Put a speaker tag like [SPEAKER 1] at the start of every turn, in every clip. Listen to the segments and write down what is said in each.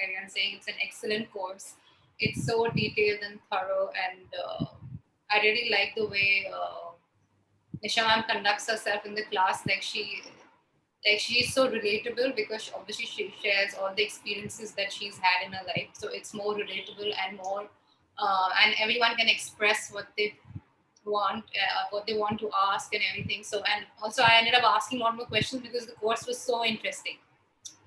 [SPEAKER 1] everyone saying it's an excellent course. It's so detailed and thorough, and I really like the way Nisha ma'am conducts herself in the class. She's so relatable because obviously she shares all the experiences that she's had in her life. So it's more relatable and more, and everyone can express what they want to ask and everything. So, and also I ended up asking a lot more questions because the course was so interesting.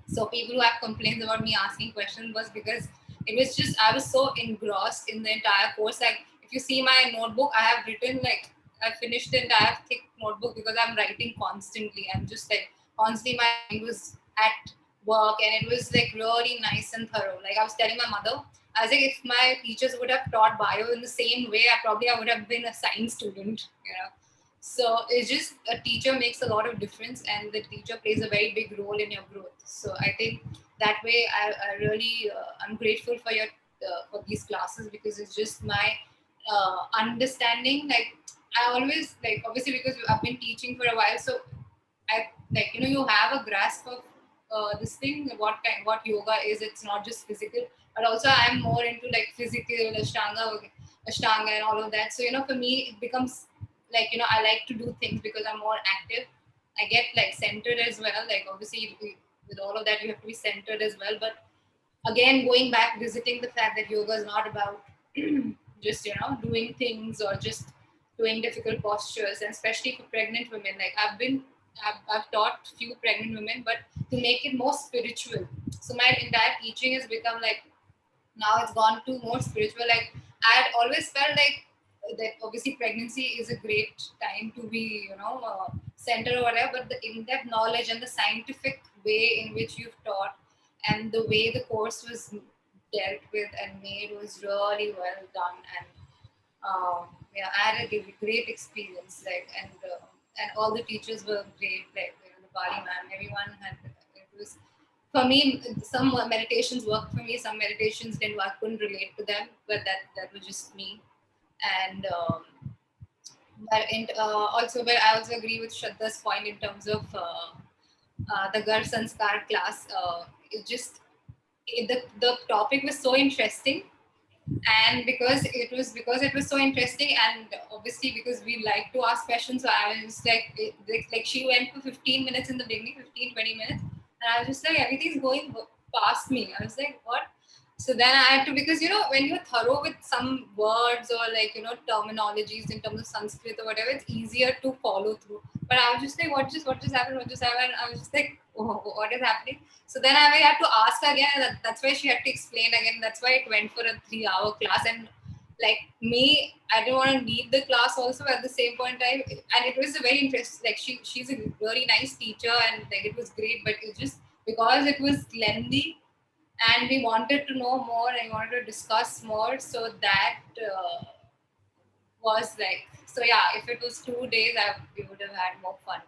[SPEAKER 1] So people who have complaints about me asking questions was because it was just I was so engrossed in the entire course. Like if you see my notebook, I have written like I finished the entire thick notebook because I'm writing constantly. I'm just like constantly my mind was at work, and it was like really nice and thorough. Like I was telling my mother, I was like, if my teachers would have taught bio in the same way, I would have been a science student, you know. So it's just a teacher makes a lot of difference, and the teacher plays a very big role in your growth. So I think that way, I really I'm grateful for your for these classes because it's just my understanding. Like I always like obviously because I've been teaching for a while, so I like you have a grasp of this thing what yoga is. It's not just physical, but also I'm more into like physical ashtanga and all of that. So for me it becomes like I like to do things because I'm more active. I get like centered as well. Like obviously with all of that you have to be centered as well. But again, going back, visiting the fact that yoga is not about just doing things or just doing difficult postures, and especially for pregnant women. Like I've taught few pregnant women, but to make it more spiritual. So my entire teaching has become like now it's gone to more spiritual. Like I had always felt like that obviously pregnancy is a great time to be center or whatever, but the in-depth knowledge and the scientific way in which you've taught and the way the course was dealt with and made was really well done. And yeah, I had a great experience. Like and all the teachers were great. Like the Bali ma'am, everyone had it was for me. Some meditations worked for me. Some meditations didn't work. Couldn't relate to them, but that was just me. And but I also agree with Shraddha's point in terms of the Garbha Sanskara class. The topic was so interesting, and because it was so interesting, and obviously because we like to ask questions, so I was just like she went for 15 minutes in the beginning, 15-20 minutes, and I was just like everything's going past me. I was like, what? So then I had to, because when you're thorough with some words or like terminologies in terms of Sanskrit or whatever, it's easier to follow through. But I was just like, what just happened? I was just like, oh, what is happening? So then I had to ask her again, and that's why she had to explain again. That's why it went for a 3-hour class. And like me, I didn't want to leave the class also at the same point in time. And it was a very interesting, like she's a really nice teacher, and like it was great, but it just because it was lengthy and we wanted to know more and we wanted to discuss more. So that was like, so yeah, if it was 2 days, we would have had more fun.